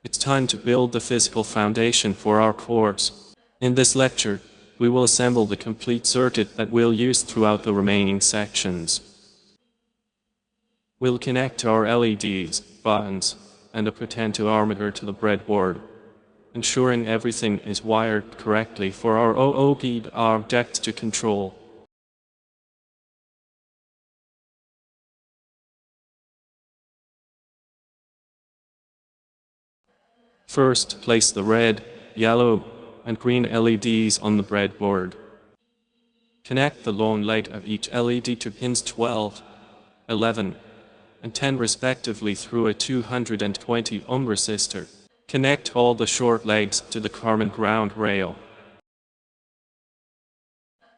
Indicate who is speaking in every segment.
Speaker 1: It's time to build the physical foundation for our course. In this lecture, we will assemble the complete circuit that we'll use throughout the remaining sections. We'll connect our LEDs, buttons, and a potentiometer to the breadboard, ensuring everything is wired correctly for our 00.Build object to control. First, place the red, yellow, and green LEDs on the breadboard. Connect the lone light of each LED to pins 12, 11, and 10 respectively through a 220 ohm resistor. Connect all the short legs to the common ground rail.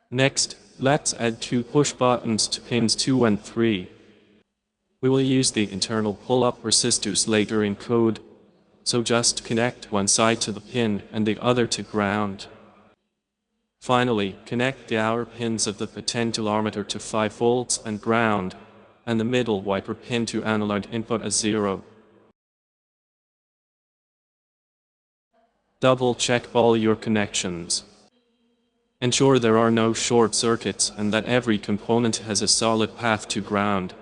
Speaker 1: Next, let's add 2 push buttons to pins 2 and 3. We will use the internal pull-up resistors later in code, so just connect one side to the pin and the other to ground. Finally, connect the hour pins of the potentiometer to 5 volts and ground, and the middle wiper pin to analog input as 0. Double check all your connections. Ensure there are no short circuits and that every component has a solid path to ground.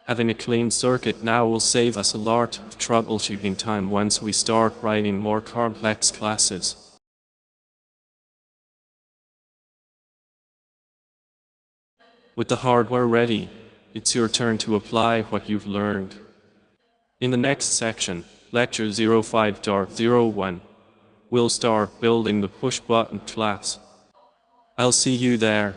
Speaker 1: Having a clean circuit now will save us a lot of troubleshooting time once we start writing more complex classes. With the hardware ready, it's your turn to apply what you've learned. In the next section, Lecture 05.01, we'll start building the push-button class. I'll see you there.